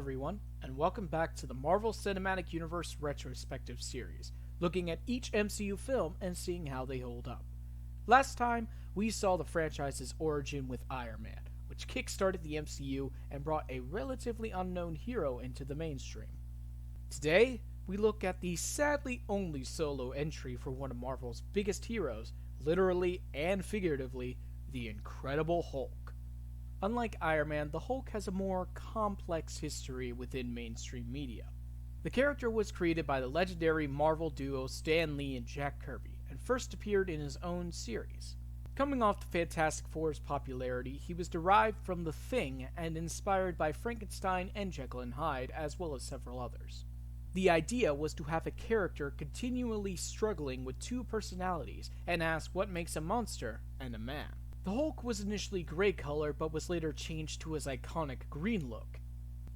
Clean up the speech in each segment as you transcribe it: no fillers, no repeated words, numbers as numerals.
everyone, and welcome back to the Marvel Cinematic Universe Retrospective Series, looking at each MCU film and seeing how they hold up. Last time, we saw the franchise's origin with Iron Man, which kickstarted the MCU and brought a relatively unknown hero into the mainstream. Today, we look at the sadly only solo entry for one of Marvel's biggest heroes, literally and figuratively, the Incredible Hulk. Unlike Iron Man, the Hulk has a more complex history within mainstream media. The character was created by the legendary Marvel duo Stan Lee and Jack Kirby, and first appeared in his own series. Coming off the Fantastic Four's popularity, he was derived from The Thing and inspired by Frankenstein and Jekyll and Hyde, as well as several others. The idea was to have a character continually struggling with two personalities and ask what makes a monster and a man. The Hulk was initially gray color, but was later changed to his iconic green look.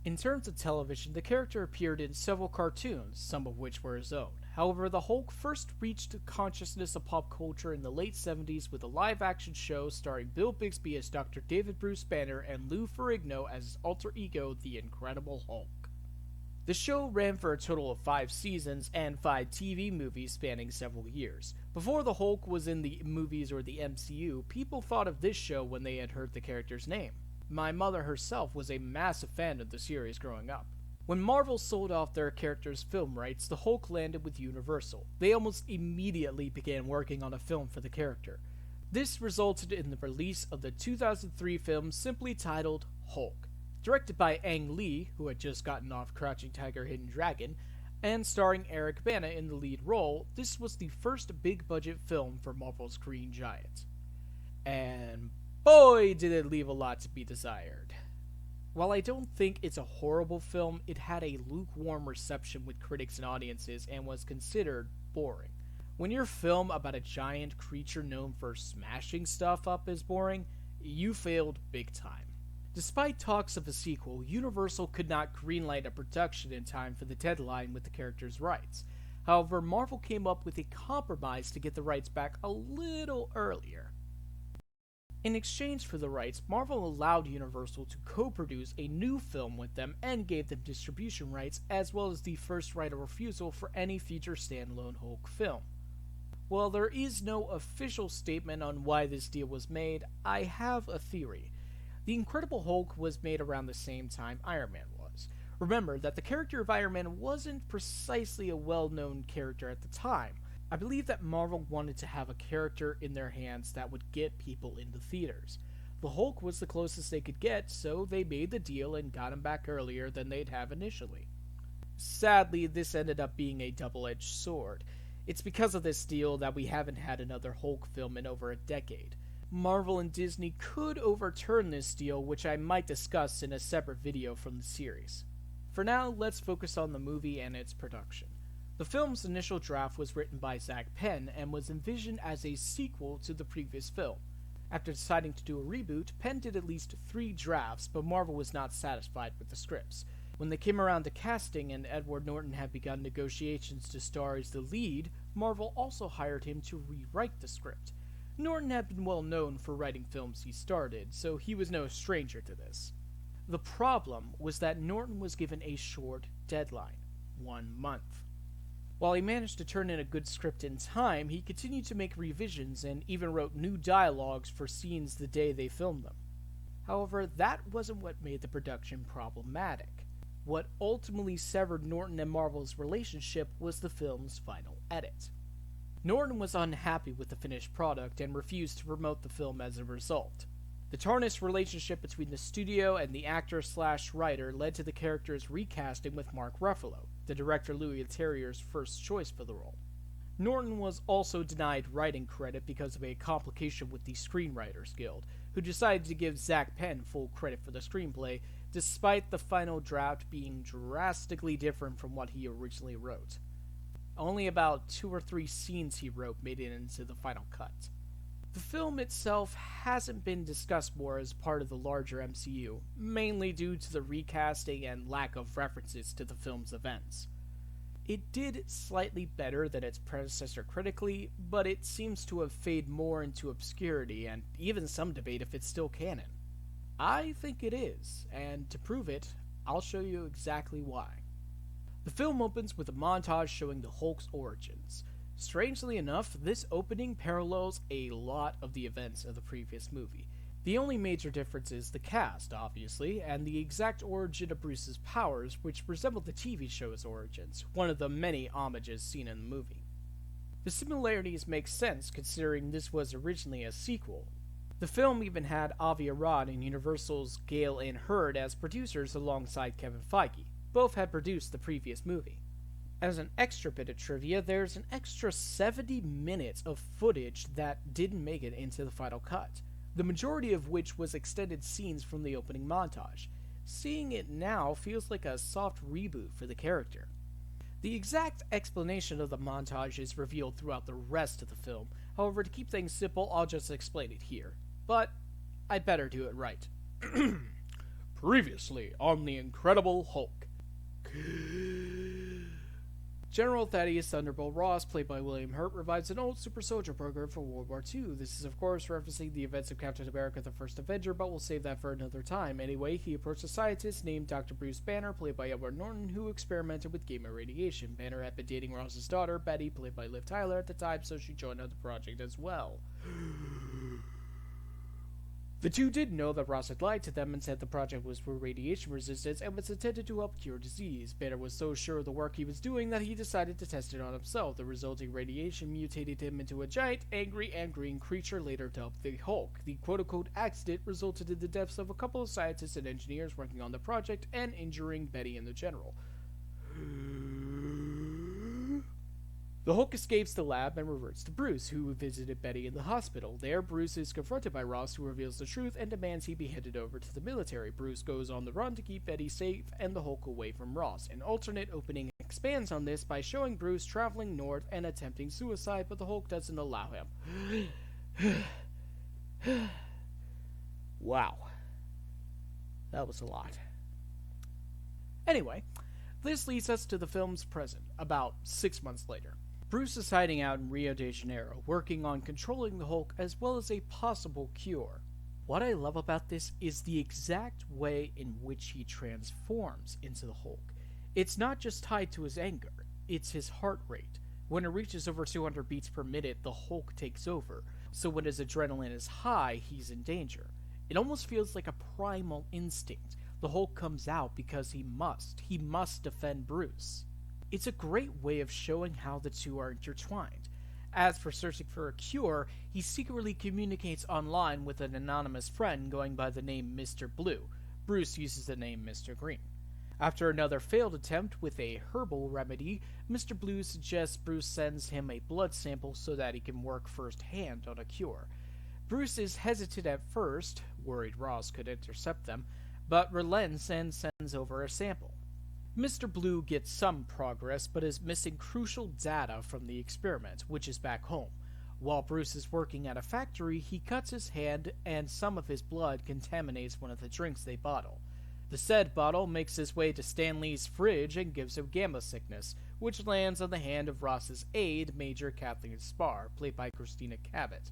In terms of television, the character appeared in several cartoons, some of which were his own. However, the Hulk first reached the consciousness of pop culture in the late 70s with a live-action show starring Bill Bixby as Dr. David Bruce Banner and Lou Ferrigno as his alter ego, the Incredible Hulk. The show ran for a total of 5 seasons and 5 TV movies spanning several years. Before the Hulk was in the movies or the MCU, people thought of this show when they had heard the character's name. My mother herself was a massive fan of the series growing up. When Marvel sold off their character's film rights, the Hulk landed with Universal. They almost immediately began working on a film for the character. This resulted in the release of the 2003 film simply titled Hulk. Directed by Ang Lee, who had just gotten off Crouching Tiger, Hidden Dragon, and starring Eric Bana in the lead role, this was the first big-budget film for Marvel's Green Giant. And boy, did it leave a lot to be desired. While I don't think it's a horrible film, it had a lukewarm reception with critics and audiences and was considered boring. When your film about a giant creature known for smashing stuff up is boring, you failed big time. Despite talks of a sequel, Universal could not greenlight a production in time for the deadline with the character's rights. However, Marvel came up with a compromise to get the rights back a little earlier. In exchange for the rights, Marvel allowed Universal to co-produce a new film with them and gave them distribution rights, as well as the first right of refusal for any future standalone Hulk film. While there is no official statement on why this deal was made, I have a theory. The Incredible Hulk was made around the same time Iron Man was. Remember that the character of Iron Man wasn't precisely a well-known character at the time. I believe that Marvel wanted to have a character in their hands that would get people into theaters. The Hulk was the closest they could get, so they made the deal and got him back earlier than they'd have initially. Sadly, this ended up being a double-edged sword. It's because of this deal that we haven't had another Hulk film in over a decade. Marvel and Disney could overturn this deal, which I might discuss in a separate video from the series. For now, let's focus on the movie and its production. The film's initial draft was written by Zach Penn and was envisioned as a sequel to the previous film. After deciding to do a reboot, Penn did at least 3 drafts, but Marvel was not satisfied with the scripts. When they came around to casting and Edward Norton had begun negotiations to star as the lead, Marvel also hired him to rewrite the script. Norton had been well known for writing films he starred in, so he was no stranger to this. The problem was that Norton was given a short deadline, 1 month. While he managed to turn in a good script in time, he continued to make revisions and even wrote new dialogues for scenes the day they filmed them. However, that wasn't what made the production problematic. What ultimately severed Norton and Marvel's relationship was the film's final edit. Norton was unhappy with the finished product and refused to promote the film as a result. The tarnished relationship between the studio and the actor/writer led to the character's recasting with Mark Ruffalo, the director Louis Leterrier's first choice for the role. Norton was also denied writing credit because of a complication with the Screenwriters Guild, who decided to give Zach Penn full credit for the screenplay, despite the final draft being drastically different from what he originally wrote. Only about 2 or 3 scenes he wrote made it into the final cut. The film itself hasn't been discussed more as part of the larger MCU, mainly due to the recasting and lack of references to the film's events. It did slightly better than its predecessor critically, but it seems to have faded more into obscurity and even some debate if it's still canon. I think it is, and to prove it, I'll show you exactly why. The film opens with a montage showing the Hulk's origins. Strangely enough, this opening parallels a lot of the events of the previous movie. The only major difference is the cast, obviously, and the exact origin of Bruce's powers, which resemble the TV show's origins, one of the many homages seen in the movie. The similarities make sense considering this was originally a sequel. The film even had Avi Arad and Universal's Gale Anne Hurd as producers alongside Kevin Feige. Both had produced the previous movie. As an extra bit of trivia, there's an extra 70 minutes of footage that didn't make it into the final cut, the majority of which was extended scenes from the opening montage. Seeing it now feels like a soft reboot for the character. The exact explanation of the montage is revealed throughout the rest of the film. However, to keep things simple, I'll just explain it here. But I'd better do it right. Previously on The Incredible Hulk. General Thaddeus Thunderbolt Ross, played by William Hurt, revives an old super soldier program for World War II. This is, of course, referencing the events of Captain America the First Avenger, but we'll save that for another time. Anyway, he approached a scientist named Dr. Bruce Banner, played by Edward Norton, who experimented with gamma radiation. Banner had been dating Ross's daughter, Betty, played by Liv Tyler, at the time, so she joined on the project as well. The two didn't know that Ross had lied to them and said the project was for radiation resistance and was intended to help cure disease. Banner was so sure of the work he was doing that he decided to test it on himself. The resulting radiation mutated him into a giant, angry, and green creature later dubbed the Hulk. The quote-unquote accident resulted in the deaths of a couple of scientists and engineers working on the project and injuring Betty and the General. The Hulk escapes the lab and reverts to Bruce, who visited Betty in the hospital. There, Bruce is confronted by Ross, who reveals the truth and demands he be handed over to the military. Bruce goes on the run to keep Betty safe and the Hulk away from Ross. An alternate opening expands on this by showing Bruce traveling north and attempting suicide, but the Hulk doesn't allow him. Wow. That was a lot. Anyway, this leads us to the film's present, about 6 months later. Bruce is hiding out in Rio de Janeiro, working on controlling the Hulk as well as a possible cure. What I love about this is the exact way in which he transforms into the Hulk. It's not just tied to his anger, it's his heart rate. When it reaches over 200 beats per minute, the Hulk takes over, so when his adrenaline is high, he's in danger. It almost feels like a primal instinct. The Hulk comes out because he must defend Bruce. It's a great way of showing how the two are intertwined. As for searching for a cure, he secretly communicates online with an anonymous friend going by the name Mr. Blue. Bruce uses the name Mr. Green. After another failed attempt with a herbal remedy, Mr. Blue suggests Bruce sends him a blood sample so that he can work firsthand on a cure. Bruce is hesitant at first, worried Ross could intercept them, but relents and sends over a sample. Mr. Blue gets some progress, but is missing crucial data from the experiment, which is back home. While Bruce is working at a factory, he cuts his hand and some of his blood contaminates one of the drinks they bottle. The said bottle makes its way to Stan Lee's fridge and gives him gamma sickness, which lands on the hand of Ross's aide, Major Kathleen Spar, played by Christina Cabot.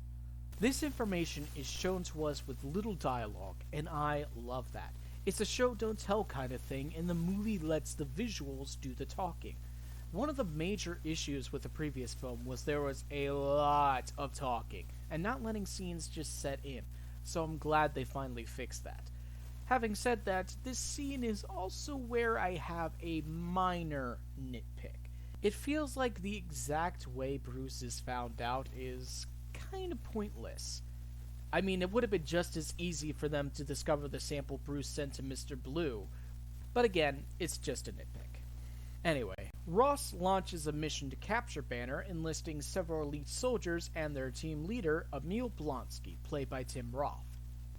This information is shown to us with little dialogue, and I love that. It's a show-don't-tell kind of thing, and the movie lets the visuals do the talking. One of the major issues with the previous film was there was a lot of talking, and not letting scenes just set in, so I'm glad they finally fixed that. Having said that, this scene is also where I have a minor nitpick. It feels like the exact way Bruce is found out is kind of pointless. I mean, it would have been just as easy for them to discover the sample Bruce sent to Mr. Blue. But again, it's just a nitpick. Anyway, Ross launches a mission to capture Banner, enlisting several elite soldiers and their team leader, Emil Blonsky, played by Tim Roth.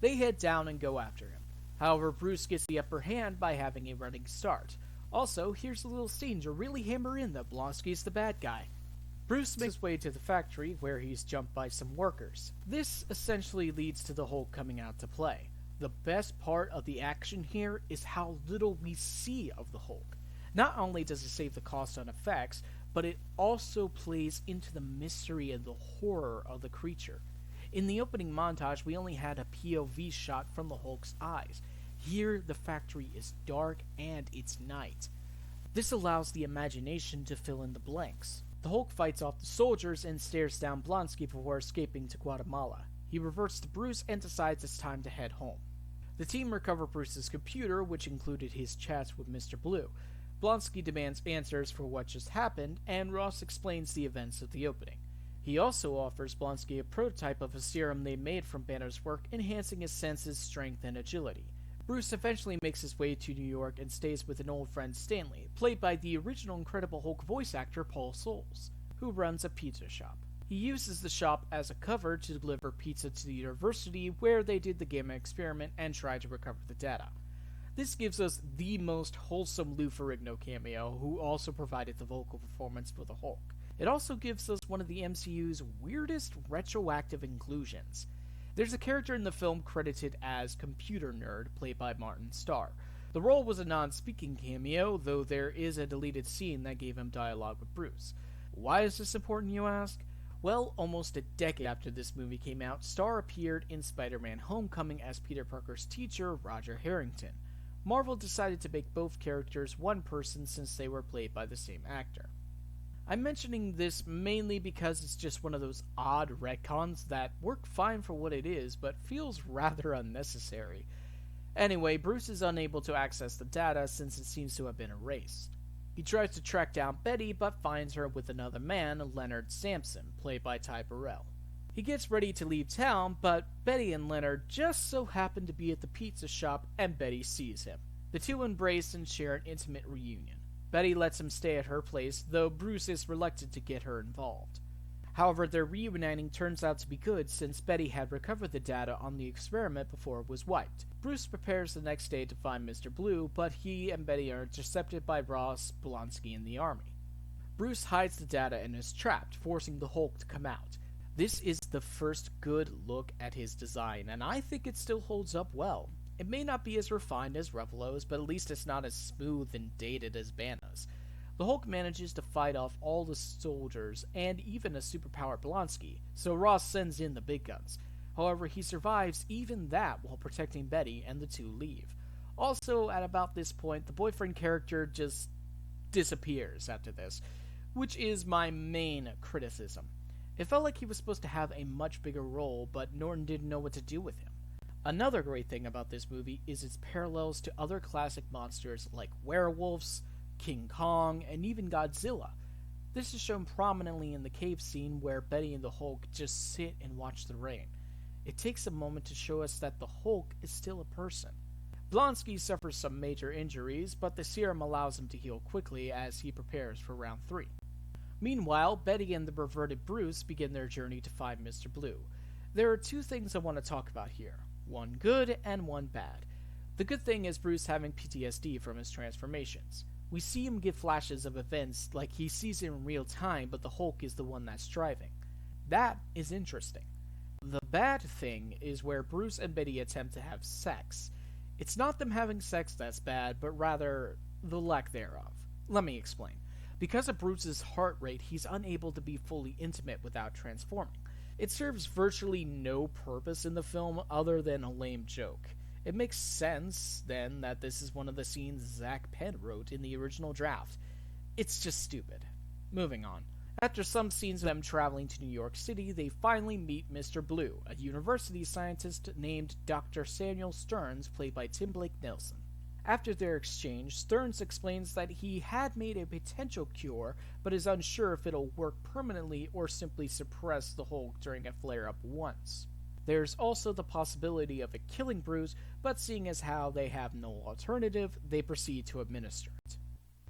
They head down and go after him. However, Bruce gets the upper hand by having a running start. Also, here's a little scene to really hammer in that Blonsky's the bad guy. Bruce makes his way to the factory, where he's jumped by some workers. This essentially leads to the Hulk coming out to play. The best part of the action here is how little we see of the Hulk. Not only does it save the cost on effects, but it also plays into the mystery and the horror of the creature. In the opening montage, we only had a POV shot from the Hulk's eyes. Here, the factory is dark and it's night. This allows the imagination to fill in the blanks. The Hulk fights off the soldiers and stares down Blonsky before escaping to Guatemala. He reverts to Bruce and decides it's time to head home. The team recover Bruce's computer, which included his chats with Mr. Blue. Blonsky demands answers for what just happened, and Ross explains the events of the opening. He also offers Blonsky a prototype of a serum they made from Banner's work, enhancing his senses, strength, and agility. Bruce eventually makes his way to New York and stays with an old friend Stanley, played by the original Incredible Hulk voice actor Paul Soles, who runs a pizza shop. He uses the shop as a cover to deliver pizza to the university where they did the Gamma experiment and tried to recover the data. This gives us the most wholesome Lou Ferrigno cameo, who also provided the vocal performance for the Hulk. It also gives us one of the MCU's weirdest retroactive inclusions. There's a character in the film credited as Computer Nerd, played by Martin Starr. The role was a non-speaking cameo, though there is a deleted scene that gave him dialogue with Bruce. Why is this important, you ask? Well, almost a decade after this movie came out, Starr appeared in Spider-Man Homecoming as Peter Parker's teacher, Roger Harrington. Marvel decided to make both characters one person since they were played by the same actor. I'm mentioning this mainly because it's just one of those odd retcons that work fine for what it is, but feels rather unnecessary. Anyway, Bruce is unable to access the data since it seems to have been erased. He tries to track down Betty, but finds her with another man, Leonard Sampson, played by Ty Burrell. He gets ready to leave town, but Betty and Leonard just so happen to be at the pizza shop, and Betty sees him. The two embrace and share an intimate reunion. Betty lets him stay at her place, though Bruce is reluctant to get her involved. However, their reuniting turns out to be good since Betty had recovered the data on the experiment before it was wiped. Bruce prepares the next day to find Mr. Blue, but he and Betty are intercepted by Ross, Blonsky, and the army. Bruce hides the data and is trapped, forcing the Hulk to come out. This is the first good look at his design, and I think it still holds up well. It may not be as refined as Ruffalo's, but at least it's not as smooth and dated as Banner's. The Hulk manages to fight off all the soldiers and even a superpowered Blonsky, so Ross sends in the big guns. However, he survives even that while protecting Betty, and the two leave. Also, at about this point, the boyfriend character just disappears after this, which is my main criticism. It felt like he was supposed to have a much bigger role, but Norton didn't know what to do with him. Another great thing about this movie is its parallels to other classic monsters like werewolves, King Kong, and even Godzilla. This is shown prominently in the cave scene where Betty and the Hulk just sit and watch the rain. It takes a moment to show us that the Hulk is still a person. Blonsky suffers some major injuries, but the serum allows him to heal quickly as he prepares for round 3. Meanwhile, Betty and the perverted Bruce begin their journey to find Mr. Blue. There are two things I want to talk about here. One good and one bad. The good thing is Bruce having PTSD from his transformations. We see him give flashes of events like he sees it in real time, but the Hulk is the one that's driving. That is interesting. The bad thing is where Bruce and Betty attempt to have sex. It's not them having sex that's bad, but rather the lack thereof. Let me explain. Because of Bruce's heart rate, he's unable to be fully intimate without transforming. It serves virtually no purpose in the film other than a lame joke. It makes sense, then, that this is one of the scenes Zach Penn wrote in the original draft. It's just stupid. Moving on. After some scenes of them traveling to New York City, they finally meet Mr. Blue, a university scientist named Dr. Samuel Stearns, played by Tim Blake Nelson. After their exchange, Stearns explains that he had made a potential cure, but is unsure if it'll work permanently or simply suppress the Hulk during a flare-up once. There's also the possibility of it killing Bruce, but seeing as how they have no alternative, they proceed to administer it.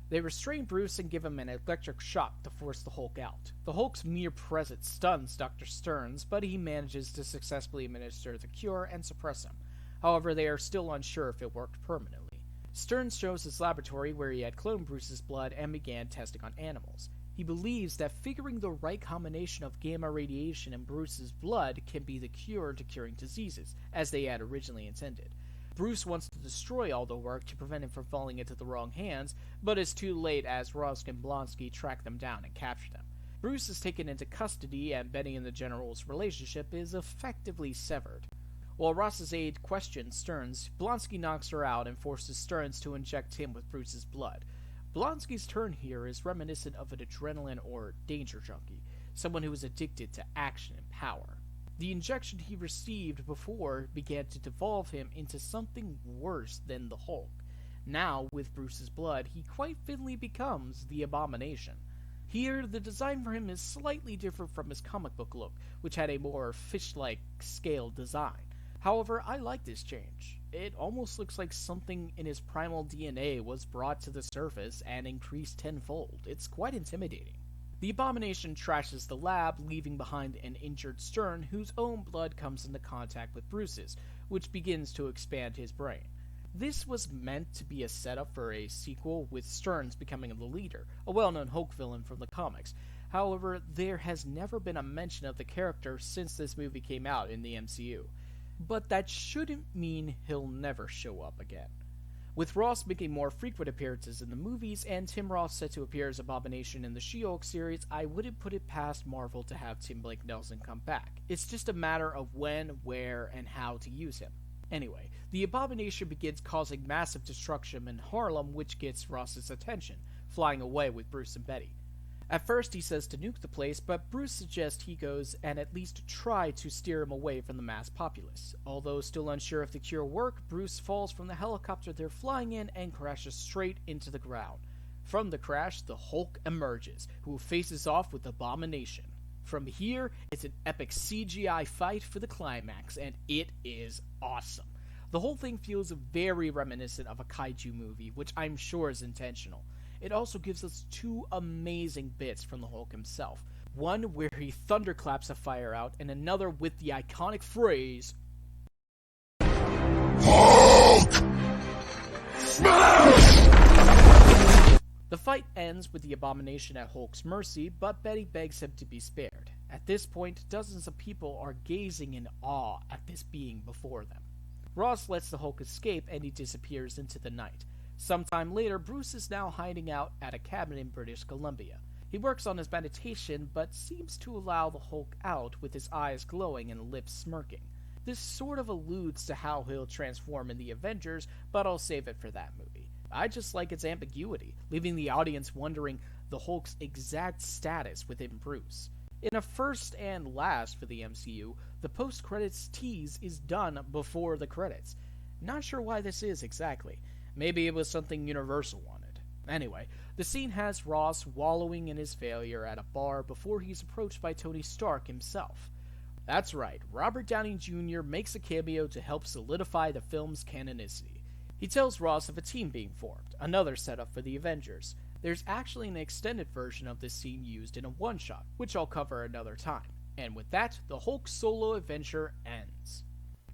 They restrain Bruce and give him an electric shock to force the Hulk out. The Hulk's mere presence stuns Dr. Stearns, but he manages to successfully administer the cure and suppress him. However, they are still unsure if it worked permanently. Stearns shows his laboratory where he had cloned Bruce's blood and began testing on animals. He believes that figuring the right combination of gamma radiation in Bruce's blood can be the cure to curing diseases, as they had originally intended. Bruce wants to destroy all the work to prevent him from falling into the wrong hands, but it's too late as Ross and Blonsky track them down and capture them. Bruce is taken into custody, and Betty and the General's relationship is effectively severed. While Ross's aide questions Stearns, Blonsky knocks her out and forces Stearns to inject him with Bruce's blood. Blonsky's turn here is reminiscent of an adrenaline or danger junkie, someone who is addicted to action and power. The injection he received before began to devolve him into something worse than the Hulk. Now, with Bruce's blood, he quite fittingly becomes the Abomination. Here, the design for him is slightly different from his comic book look, which had a more fish-like scale design. However, I like this change. It almost looks like something in his primal DNA was brought to the surface and increased tenfold. It's quite intimidating. The Abomination trashes the lab, leaving behind an injured Stern whose own blood comes into contact with Bruce's, which begins to expand his brain. This was meant to be a setup for a sequel, with Stearns becoming the leader, a well-known Hulk villain from the comics. However, there has never been a mention of the character since this movie came out in the MCU. But that shouldn't mean he'll never show up again. With Ross making more frequent appearances in the movies, and Tim Roth set to appear as Abomination in the She-Hulk series, I wouldn't put it past Marvel to have Tim Blake Nelson come back. It's just a matter of when, where, and how to use him. Anyway, the Abomination begins causing massive destruction in Harlem, which gets Ross's attention, flying away with Bruce and Betty. At first he says to nuke the place, but Bruce suggests he goes and at least try to steer him away from the mass populace. Although still unsure if the cure work, Bruce falls from the helicopter they're flying in and crashes straight into the ground. From the crash, the Hulk emerges, who faces off with Abomination. From here, it's an epic CGI fight for the climax, and it is awesome. The whole thing feels very reminiscent of a kaiju movie, which I'm sure is intentional. It also gives us two amazing bits from the Hulk himself. One where he thunderclaps a fire out, and another with the iconic phrase, "Hulk! Smash!" The fight ends with the Abomination at Hulk's mercy, but Betty begs him to be spared. At this point, dozens of people are gazing in awe at this being before them. Ross lets the Hulk escape and he disappears into the night. Sometime later, Bruce is now hiding out at a cabin in British Columbia. He works on his meditation, but seems to allow the Hulk out with his eyes glowing and lips smirking. This sort of alludes to how he'll transform in the Avengers, but I'll save it for that movie. I just like its ambiguity, leaving the audience wondering the Hulk's exact status within Bruce. In a first and last for the MCU, the post-credits tease is done before the credits. Not sure why this is exactly. Maybe it was something Universal wanted. Anyway, the scene has Ross wallowing in his failure at a bar before he's approached by Tony Stark himself. That's right, Robert Downey Jr. makes a cameo to help solidify the film's canonicity. He tells Ross of a team being formed, another setup for the Avengers. There's actually an extended version of this scene used in a one-shot, which I'll cover another time. And with that, the Hulk solo adventure ends.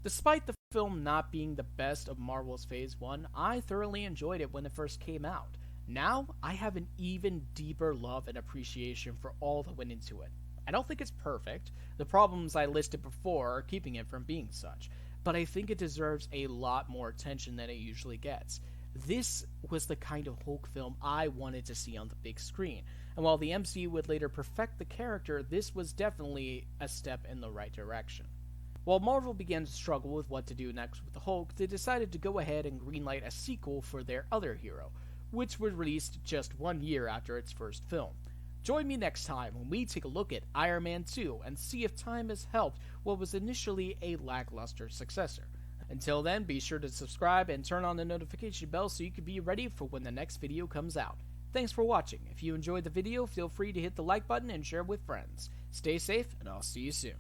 Despite the film not being the best of Marvel's Phase 1, I thoroughly enjoyed it when it first came out. Now, I have an even deeper love and appreciation for all that went into it. I don't think it's perfect. The problems I listed before are keeping it from being such. But I think it deserves a lot more attention than it usually gets. This was the kind of Hulk film I wanted to see on the big screen, and while the MCU would later perfect the character, this was definitely a step in the right direction. While Marvel began to struggle with what to do next with the Hulk, they decided to go ahead and greenlight a sequel for their other hero, which was released just 1 year after its first film. Join me next time when we take a look at Iron Man 2 and see if time has helped what was initially a lackluster successor. Until then, be sure to subscribe and turn on the notification bell so you can be ready for when the next video comes out. Thanks for watching. If you enjoyed the video, feel free to hit the like button and share with friends. Stay safe, and I'll see you soon.